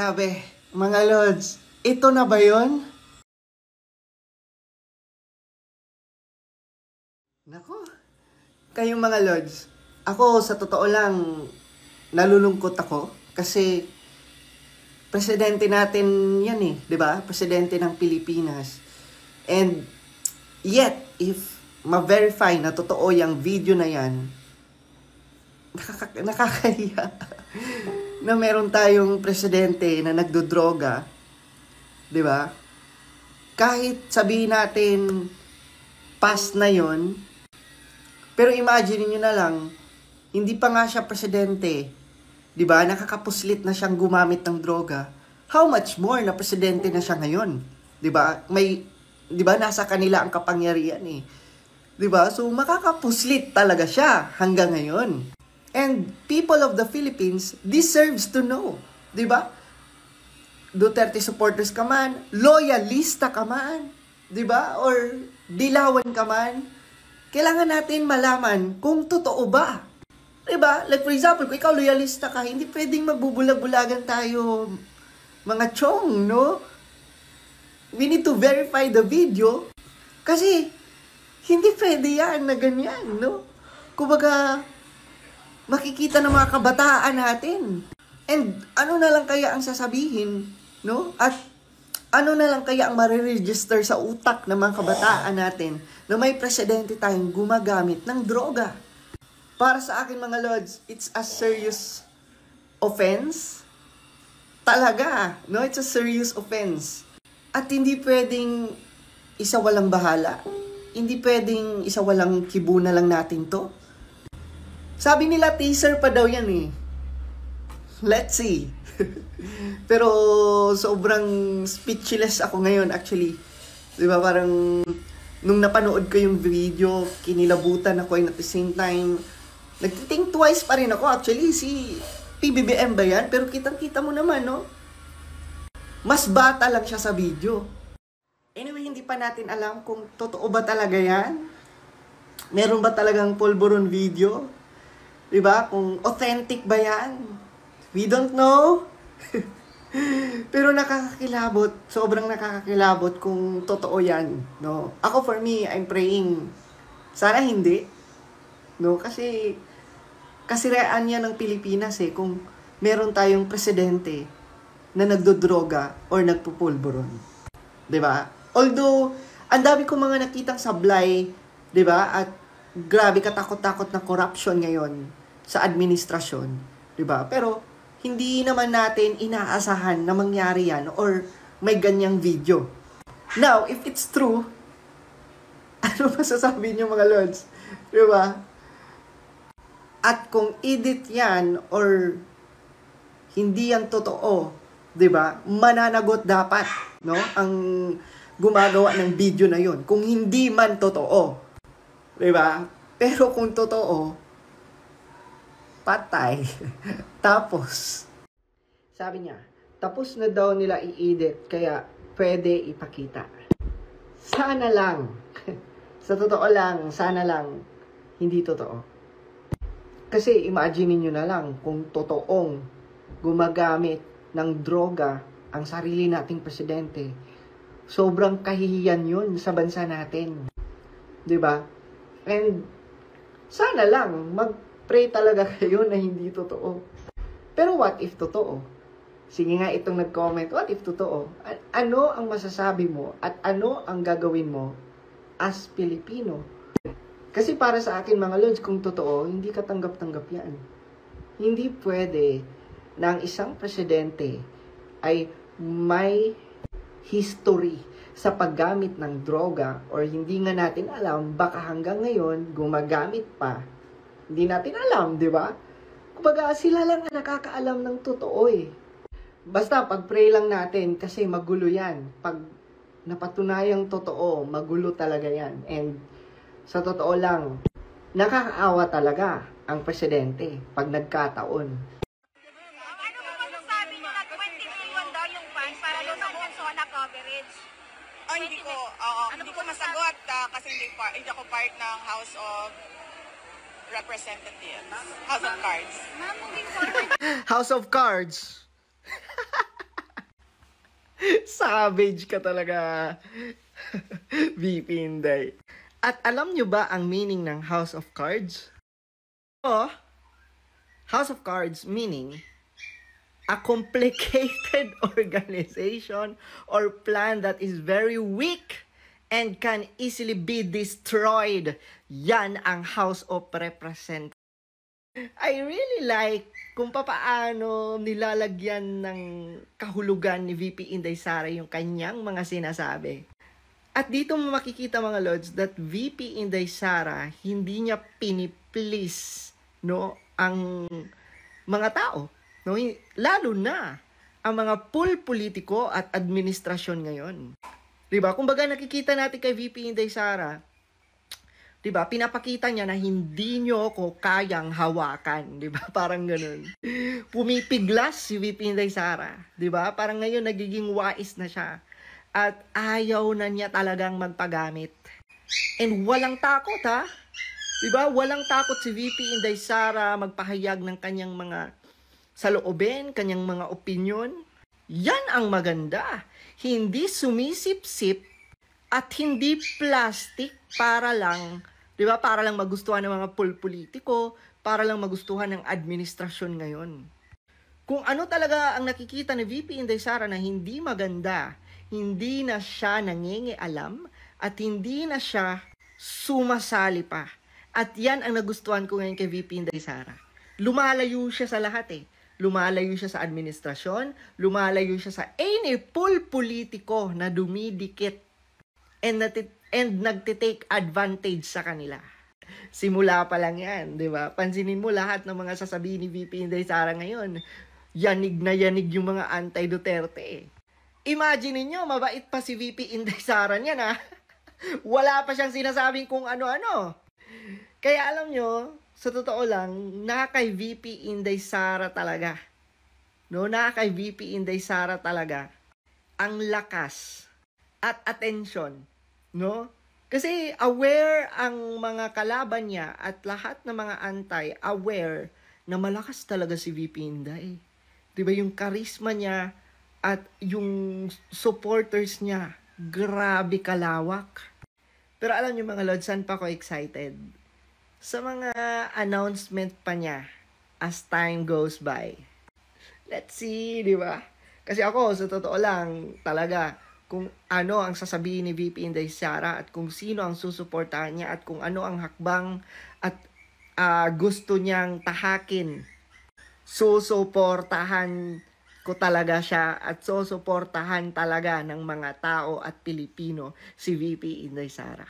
Grabe, mga Lods, ito na ba yun? Nako, kayong mga Lods, ako sa totoo lang, nalulungkot ako kasi presidente natin yan eh, di ba? Presidente ng Pilipinas. And yet, if ma-verify na totoo yung video na yan, nakakahiya na meron tayong presidente na nagdodroga, di ba? Kahit sabihin natin past na yon, pero imagine niyo na lang, hindi pa nga siya presidente, di ba? Nakakapuslit na siyang gumamit ng droga. How much more na presidente na siya ngayon? Di ba? Di ba nasa kanila ang kapangyarihan eh. Di ba? So makakapuslit talaga siya hanggang ngayon. And people of the Philippines deserves to know, 'di ba? Duterte supporters ka man, loyalista ka man, 'di ba? Or dilawan ka man, kailangan natin malaman kung totoo ba. 'Di ba? Like for example, kung ikaw loyalista ka, hindi pwedeng magbubulag-bulagan tayo mga chong, no? We need to verify the video kasi hindi pwede yan na ganyan, no? Kumbaga, makikita ng mga kabataan natin. And ano na lang kaya ang sasabihin, no? At ano na lang kaya ang mariregister sa utak ng mga kabataan natin na may presidente tayong gumagamit ng droga. Para sa akin mga Lods, it's a serious offense. Talaga, no? It's a serious offense. At hindi pwedeng isa walang bahala. Hindi pwedeng isa walang kibo na lang natin to. Sabi nila teaser pa daw yan eh. Let's see. Pero sobrang speechless ako ngayon actually. Di ba parang nung napanood ko yung video, kinilabutan ako and at the same time, nagtiting twice pa rin ako actually. Si PBBM ba yan? Pero kitang-kita mo naman, no? Mas bata lang siya sa video. Anyway, hindi pa natin alam kung totoo ba talaga yan. Meron ba talagang pulburon video? Diba? Kung authentic ba yan? We don't know. Pero nakakakilabot. Sobrang nakakakilabot kung totoo yan. No? Ako for me, I'm praying. Sana hindi. No? Kasi kasiraan yan ng Pilipinas eh. Kung meron tayong presidente na nagdodroga or nagpupulburon. Diba? Although, ang dami kong mga nakitang sablay, diba? At grabe katakot-takot na corruption ngayon sa administrasyon, 'di ba? Pero hindi naman natin inaasahan na mangyari 'yan or may ganyang video. Now, if it's true, ano masasabi niyo mga Lods? 'Di ba? At kung edit 'yan or hindi yan totoo, 'di ba? Mananagot dapat, no? Ang gumagawa ng video na 'yon. Kung hindi man totoo, 'di ba? Pero kung totoo, patay. Tapos, sabi niya, tapos na daw nila i-edit, kaya pwede ipakita. Sana lang, sa totoo lang, sana lang, hindi totoo. Kasi imagine niyo na lang kung totoong gumagamit ng droga ang sarili nating presidente. Sobrang kahihiyan yun sa bansa natin. 'Di ba? And sana lang mag-pray talaga kayo na hindi totoo. Pero what if totoo? Sige nga itong nag-comment, what if totoo? Ano ang masasabi mo at ano ang gagawin mo as Pilipino? Kasi para sa akin mga Lods, kung totoo, hindi katanggap-tanggap yan. Hindi pwede na ang isang presidente ay may history sa paggamit ng droga or hindi nga natin alam, baka hanggang ngayon gumagamit pa. Hindi natin alam, di ba? Kumbaga sila lang ang nakakaalam ng totoo eh. Basta pag-pray lang natin kasi magulo yan. Pag napatunayang totoo, magulo talaga yan. And sa totoo lang, nakakaawa talaga ang presidente pag nagkataon. Ano mo masasabi nyo na 20 million daw yung fine para doon sa buong zona coverage? Hindi ko masagot kasi hindi ako part ng House of Representatives. House of Cards. Ma'am, moving forward. House of Cards. Savage ka talaga, VP Inday. At alam nyo ba ang meaning ng House of Cards? Oh, House of Cards meaning a complicated organization or plan that is very weak and can easily be destroyed. Yan ang House of Representatives. I really like kung papaano nilalagyan ng kahulugan ni VP Inday Sara yung kanyang mga sinasabi. At dito mo makikita mga Lods that VP Inday Sara hindi niya piniplease no ang mga tao, no, lalo na ang mga politiko at administrasyon ngayon. 'Di ba? Kumbaga nakikita natin kay VP Inday Sara, 'di ba? Pinapakita niya na hindi niyo ako kayang hawakan, 'di ba? Parang ganoon. Pumipiglas si VP Inday Sara, 'di ba? Parang ngayon nagiging wais na siya at ayaw na niya talagang magpagamit. And walang takot, ha? 'Di ba? Walang takot si VP Inday Sara magpahayag ng kanyang mga saloobin, kanyang mga opinyon. Yan ang maganda. Hindi sumisip-sip at hindi plastic para lang, 'di ba? Para lang magustuhan ng mga politiko, para lang magustuhan ng administrasyon ngayon. Kung ano talaga ang nakikita ni VP Inday Sara na hindi maganda, hindi na siya nangingialam at hindi na siya sumasali pa. At yan ang nagustuhan ko ngayon kay VP Inday Sara. Lumalayo siya sa lahat eh. Lumalayo siya sa administrasyon, lumalayo siya sa any politiko na dumidikit and nagtitake advantage sa kanila. Simula pa lang yan, di ba? Pansinin mo lahat ng mga sasabihin ni VP Inday Sara ngayon. Yanig na yanig yung mga anti-Duterte. Imagine niyo, mabait pa si VP Inday Sara niyan, ha? Wala pa siyang sinasabing kung ano-ano. Kaya alam nyo, sa totoo lang, kay VP Inday Sara talaga. No, kay VP Inday Sara talaga ang lakas at atensyon, no? Kasi aware ang mga kalaban niya at lahat ng mga anti-aware na malakas talaga si VP Inday. 'Di ba yung charisma niya at yung supporters niya, grabe kalawak. Pero alam niyo mga Lods, saan pa ako excited? Sa mga announcement pa niya as time goes by. Let's see, di ba? Kasi ako, sa totoo lang, talaga, kung ano ang sasabihin ni VP Inday Sara at kung sino ang susuportahan niya at kung ano ang hakbang at gusto niyang tahakin, susuportahan ko talaga siya at susuportahan talaga ng mga tao at Pilipino si VP Inday Sara.